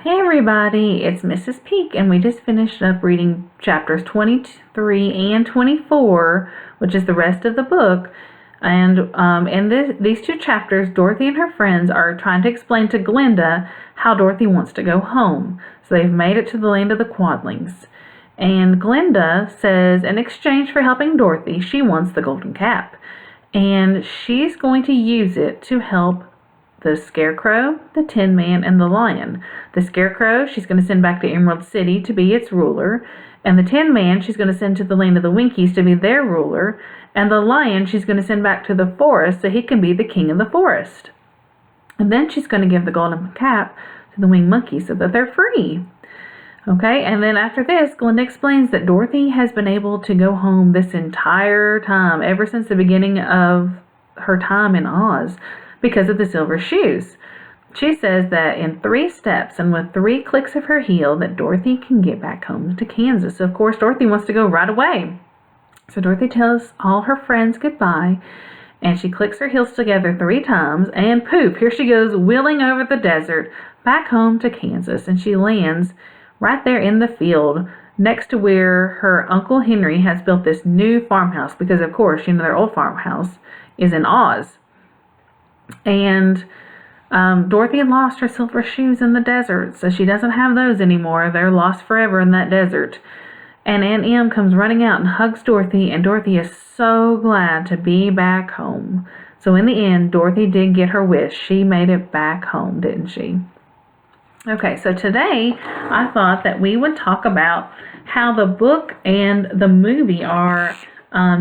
Hey everybody, it's Mrs. Peak, and we just finished up reading chapters 23 and 24, which is the rest of the book. And in these two chapters, Dorothy and her friends are trying to explain to Glinda how Dorothy wants to go home. So they've made it to the land of the Quadlings. And Glinda says in exchange for helping Dorothy, she wants the golden cap. And she's going to use it to help the Scarecrow, the Tin Man, and the Lion. The Scarecrow she's going to send back to Emerald City to be its ruler, and the Tin Man she's going to send to the land of the Winkies to be their ruler, and the Lion she's going to send back to the forest so he can be the king of the forest. And then she's going to give the golden cap to the winged monkey so that they're free. Okay, and then after this, Glinda explains that Dorothy has been able to go home this entire time, ever since the beginning of her time in Oz, because of the silver shoes. She says that in 3 steps and with 3 clicks of her heel that Dorothy can get back home to Kansas. So of course Dorothy wants to go right away. So Dorothy tells all her friends goodbye, and she clicks her heels together 3 times, and poof, here she goes wheeling over the desert back home to Kansas, and she lands right there in the field next to where her Uncle Henry has built this new farmhouse, because of course, their old farmhouse is in Oz. And Dorothy had lost her silver shoes in the desert, so she doesn't have those anymore. They're lost forever in that desert. And Aunt Em comes running out and hugs Dorothy, and Dorothy is so glad to be back home. So in the end, Dorothy did get her wish. She made it back home, didn't she? Okay, so today I thought that we would talk about how the book and the movie are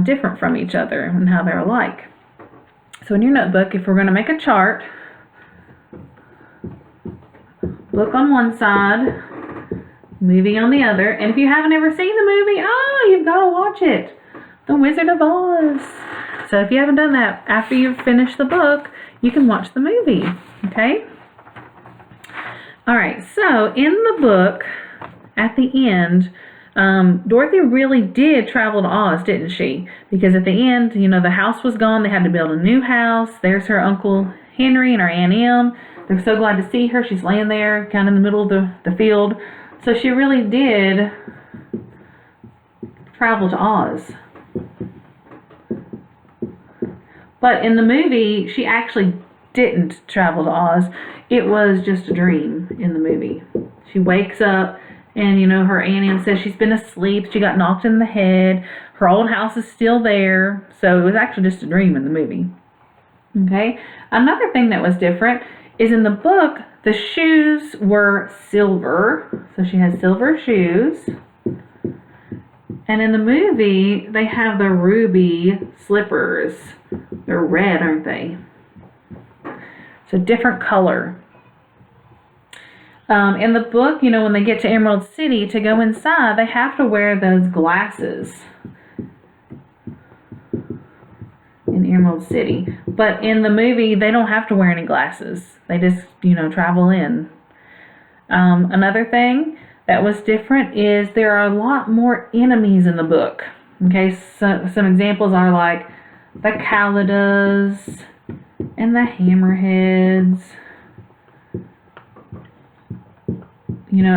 different from each other and how they're alike. So in your notebook, if we're going to make a chart, book on one side, movie on the other. And if you haven't ever seen the movie, you've got to watch it. The Wizard of Oz. So if you haven't done that, after you've finished the book, you can watch the movie. Okay? Alright, so in the book, at the end, Dorothy really did travel to Oz, didn't she? Because at the end, the house was gone. They had to build a new house. There's her Uncle Henry and her Aunt Em. They're so glad to see her. She's laying there kind of in the middle of the field. So she really did travel to Oz. But in the movie, she actually didn't travel to Oz. It was just a dream in the movie. She wakes up, and, her Aunt Em says she's been asleep. She got knocked in the head. Her old house is still there. So it was actually just a dream in the movie. Okay? Another thing that was different is in the book, the shoes were silver. So she has silver shoes. And in the movie, they have the ruby slippers. They're red, aren't they? So different color. In the book, when they get to Emerald City, to go inside, they have to wear those glasses in Emerald City. But in the movie, they don't have to wear any glasses. They just, travel in. Another thing that was different is there are a lot more enemies in the book. Okay, so some examples are like the Kalidas and the Hammerheads.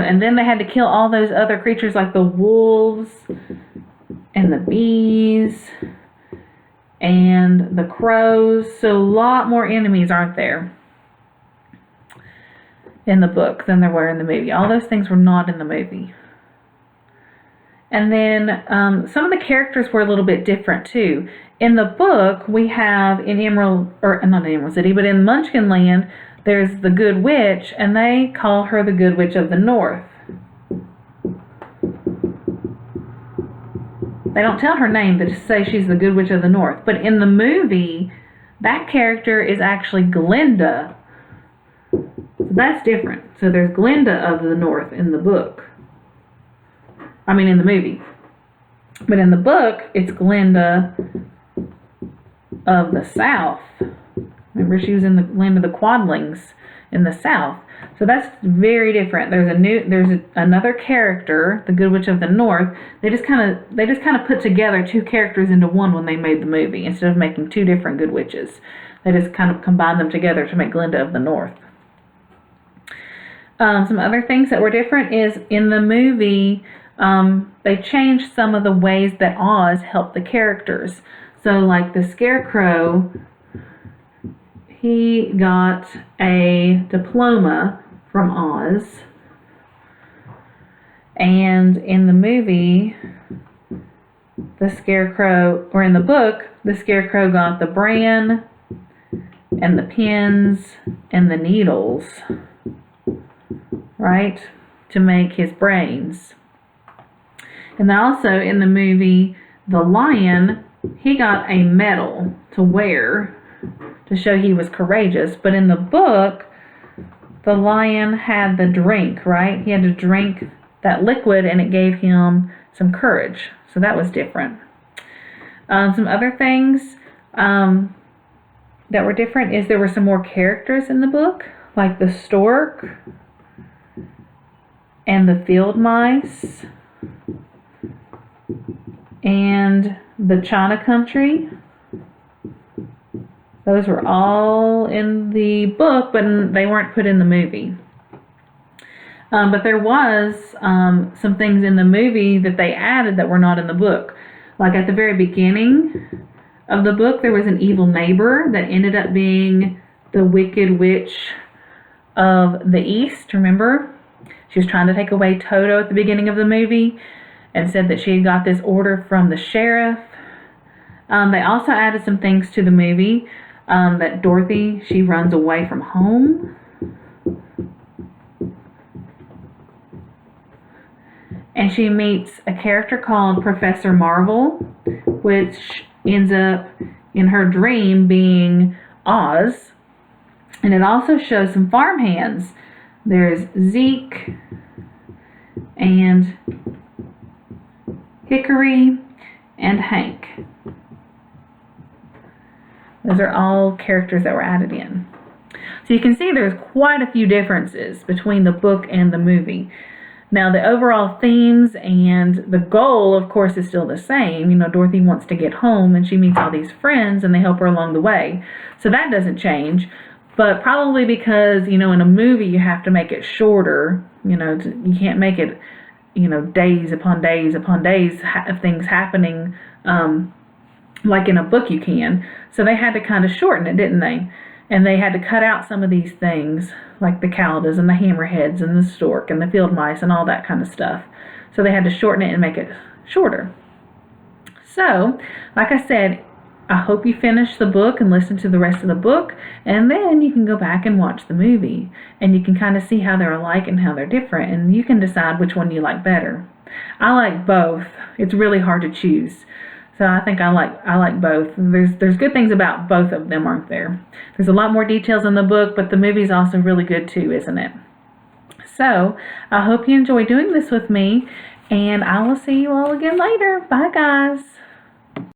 And then they had to kill all those other creatures like the wolves and the bees and the crows. So a lot more enemies, aren't there, in the book than there were in the movie. All those things were not in the movie. And then some of the characters were a little bit different too. In the book, we have not in Emerald City, but in Munchkin Land, there's the Good Witch, and they call her the Good Witch of the North. They don't tell her name, they just say she's the Good Witch of the North. But in the movie, that character is actually Glinda. So that's different. So there's Glinda of the North in the book. In the movie. But in the book, it's Glinda of the South. Remember, she was in the land of the Quadlings in the South. So that's very different. There's another character, the Good Witch of the North. They just kind of put together 2 characters into one when they made the movie, instead of making 2 different Good Witches. They just kind of combined them together to make Glinda of the North. Some other things that were different is in the movie, they changed some of the ways that Oz helped the characters. So, like the Scarecrow, he got a diploma from Oz. And in the movie, the Scarecrow, or in the book, the Scarecrow got the bran and the pins and the needles, right, to make his brains. And then also in the movie, the lion, he got a medal to wear to show he was courageous. But in the book, the lion had the drink, right? He had to drink that liquid and it gave him some courage. So that was different. Some other things that were different is there were some more characters in the book, like the stork and the field mice and the China Country. Those were all in the book, but they weren't put in the movie. But there was some things in the movie that they added that were not in the book. Like at the very beginning of the book, there was an evil neighbor that ended up being the Wicked Witch of the East, remember? She was trying to take away Toto at the beginning of the movie and said that she had got this order from the sheriff. They also added some things to the movie, that Dorothy, she runs away from home. And she meets a character called Professor Marvel, which ends up in her dream being Oz. And it also shows some farmhands. There's Zeke and Hickory and Hank. Those are all characters that were added in. So you can see there's quite a few differences between the book and the movie. Now, the overall themes and the goal, of course, is still the same. You know, Dorothy wants to get home and she meets all these friends and they help her along the way. So that doesn't change. But probably because, you know, in a movie you have to make it shorter. You know, you can't make it, you know, days upon days upon days of things happening like in a book you can. So they had to kind of shorten it, didn't they? And they had to cut out some of these things, like the Caldas and the Hammerheads and the Stork and the Field Mice and all that kind of stuff. So they had to shorten it and make it shorter. So, like I said, I hope you finish the book and listen to the rest of the book, and then you can go back and watch the movie, and you can kind of see how they're alike and how they're different, and you can decide which one you like better. I like both. It's really hard to choose. So I think I like both. There's good things about both of them, aren't there? There's a lot more details in the book, but the movie's also really good too, isn't it? So I hope you enjoy doing this with me, and I will see you all again later. Bye, guys.